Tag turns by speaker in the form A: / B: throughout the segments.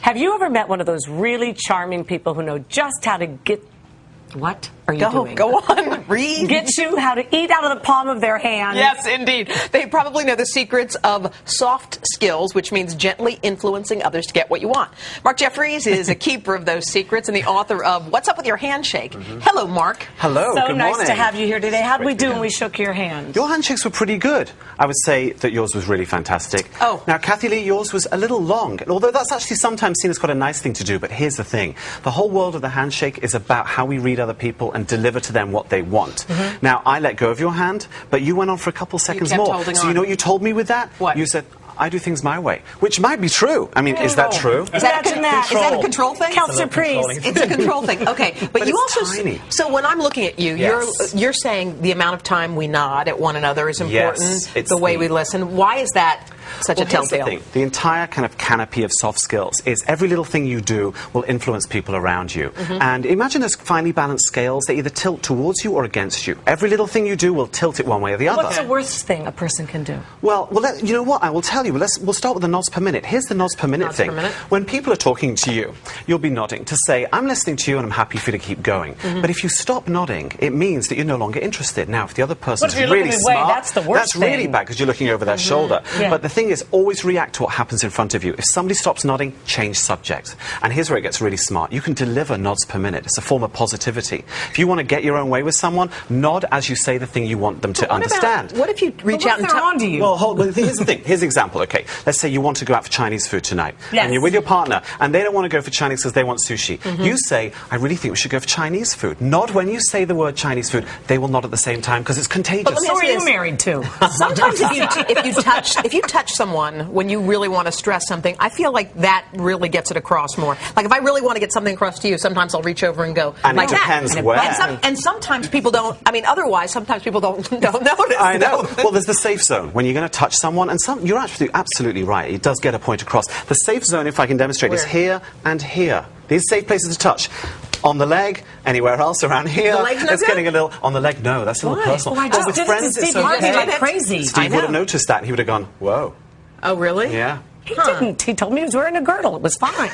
A: Have you ever met one of those really charming people who know just how to get... What are you doing?
B: Go on, read.
A: Get you how to eat out of the palm of their hand.
B: Yes, indeed. They probably know the secrets of soft skills, which means gently influencing others to get what you want. Mark Jeffries is a keeper of those secrets and the author of What's Up with Your Handshake. Hello, Mark.
C: Hello,
A: So
C: good
A: nice
C: morning.
A: to have you here today. How did we do when we shook your hand?
C: Your handshakes were pretty good. I would say that yours was really fantastic.
B: Oh.
C: Now, Kathy Lee, yours was a little long. And although that's actually sometimes seen as quite a nice thing to do, but here's the thing. The whole world of the handshake is about how we read other people and deliver to them what they want. Now, I let go of your hand, but you went on for a couple seconds
B: kept
C: more.
B: holding
C: So
B: on.
C: you know what you told me with that?
B: What?
C: You said, I do things my way, which might be true. I mean, is that true?
B: Is that
A: Imagine that.
B: Is that a control thing?
A: Counselor Priest.
B: It's a control thing. Okay, but you
C: it's
B: also
C: tiny.
B: so when I'm looking at you,
C: Yes.
B: you're saying the amount of time we nod at one another is important.
C: Yes, it's
B: the way
C: the-
B: we listen. Why is that such a
C: Well, here's the
B: telltale?
C: thing. The entire kind of canopy of soft skills is every little thing you do will influence people around you. And imagine those finely balanced scales. They either tilt towards you or against you. Every little thing you do will tilt it one way or the other.
A: What's the worst thing a person can do?
C: Well, you know what? I will tell you. We'll start with the nods per minute. Here's the nods per minute
B: Nods
C: thing.
B: per minute.
C: When people are talking to you, you'll be nodding to say, I'm listening to you and I'm happy for you to keep going. But if you stop nodding, it means that you're no longer interested. Now, if the other person's
A: if you're
C: really
A: looking away?
C: smart,
A: That's the worst
C: that's really
A: thing.
C: bad because you're looking over their shoulder.
A: Yeah.
C: But the thing is, always react to what happens in front of you. If somebody stops nodding, change subject. And here's where it gets really smart. You can deliver nods per minute. It's a form of positivity. If you want to get your own way with someone, nod as you say the thing you want them to understand.
B: What if you reach out and
A: they're on to you?
C: Well, here's the thing. Here's the example, okay? Let's say you want to go out for Chinese food tonight.
A: Yes.
C: And you're with your partner, and they don't want to go for Chinese because they want sushi. You say, I really think we should go for Chinese food. Nod when you say the word Chinese food. They will nod at the same time because it's contagious.
B: let me
A: Who
B: ask
A: are
B: you
A: you
B: this.
A: married to?
B: Sometimes if you touch someone when you really want to stress something, I feel like that really gets it across more. Like if I really want to get something across to you, sometimes I'll reach over and go
C: And
B: like
C: it depends
B: that.
C: where.
B: And sometimes people don't. I mean, otherwise, sometimes people don't notice.
C: I know. Well, there's the safe zone when you're going to touch someone, and you're actually absolutely right. It does get a point across. The safe zone, if I can demonstrate, is
B: Where?
C: here and here. These safe places to touch. On the leg, anywhere else around here.
B: The leg's no
C: it's
B: good?
C: getting a little on the leg. No, that's a little
B: Why?
C: personal.
A: Well, I just
C: with
A: did it
C: friends,
A: to
C: it's
A: Steve Harvey
C: okay.
A: like crazy.
B: I
C: Steve
B: know.
C: would have noticed that. He would have gone, whoa.
B: Oh, really?
C: Yeah.
A: He didn't. He told me he was wearing a girdle. It was fine.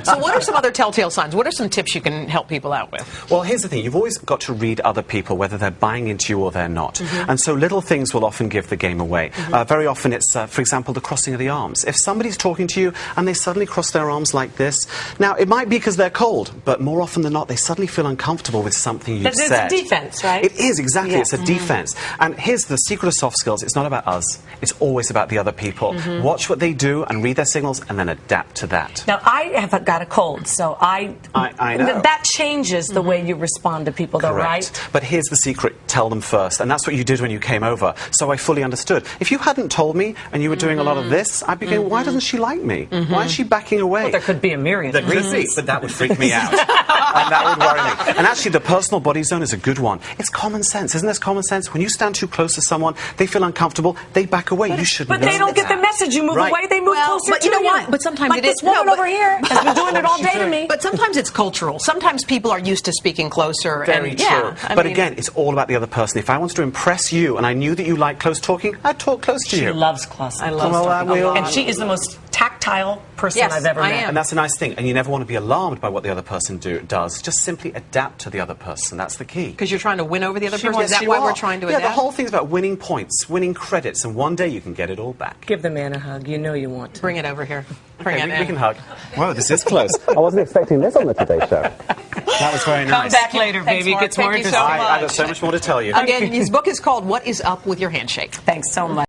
B: So what are some other telltale signs? What are some tips you can help people out with?
C: Well, here's the thing. You've always got to read other people, whether they're buying into you or they're not. And so little things will often give the game away. Very often it's, for example, the crossing of the arms. If somebody's talking to you and they suddenly cross their arms like this, now, it might be because they're cold, but more often than not, they suddenly feel uncomfortable with something you've
A: It's
C: said.
A: a defense, right?
C: It is, exactly.
A: Yeah.
C: It's a defense. And here's the secret of soft skills. It's not about us. It's always about the other people. Watch what they do and read their signals and then adapt to that.
A: Now, I have got a cold, so I
C: know.
A: that changes the way you respond to people, though, right?
C: But here's the secret. Tell them first. And that's what you did when you came over. So I fully understood. If you hadn't told me and you were doing a lot of this, I'd be going, why doesn't she like me? Why is she backing away?
A: Well, there could be a myriad
C: There
A: of
C: could
A: reasons.
C: be, but that would freak me out. And that would worry me. And actually, the personal body zone is a good one. It's common sense. Isn't this common sense? When you stand too close to someone, they feel uncomfortable, they back away. You should know
A: But they don't get the
C: that.
A: message. You move
C: Right.
A: away, they move closer
B: but
A: to
B: you know what? But sometimes
A: like
B: it
A: this
B: is-
A: woman
B: no, but-
A: over here has been doing it all day to me.
B: But sometimes it's cultural. Sometimes people are used to speaking closer.
C: Very
B: and,
C: true.
B: Yeah, I
C: But
B: mean-
C: again, it's all about the other person. If I wanted to impress you and I knew that you like close talking, I'd talk close to
A: She
C: you.
A: loves close.
B: I love
C: Well,
B: talking
C: we
B: a
C: all-
B: lot.
A: And she is the most tactile person
B: Yes,
A: I've ever
B: I
A: met.
B: am.
C: And that's a nice thing. And you never want to be alarmed by what the other person does. Just simply adapt to the other person. That's the key.
B: Because you're trying to win over the other person?
C: Yes,
B: Is that
C: you
B: why
C: are.
B: we're trying to
C: Yeah,
B: adapt?
C: the whole thing's about winning points, winning credits, and one day you can get it all back.
A: Give the man a hug. You know you want to.
B: Bring it over here. Bring
C: Okay,
B: it
C: we
B: in.
C: can hug. Whoa, this is close. I wasn't expecting this on the Today Show. That was very
A: Come
C: nice.
A: back later,
B: Thanks,
A: baby. It
B: Mark.
A: gets more
B: Thank you so
A: interesting.
B: much.
C: I've got so much more to tell you.
B: Again, his book is called What Is Up with Your Handshake?
A: Thanks so much.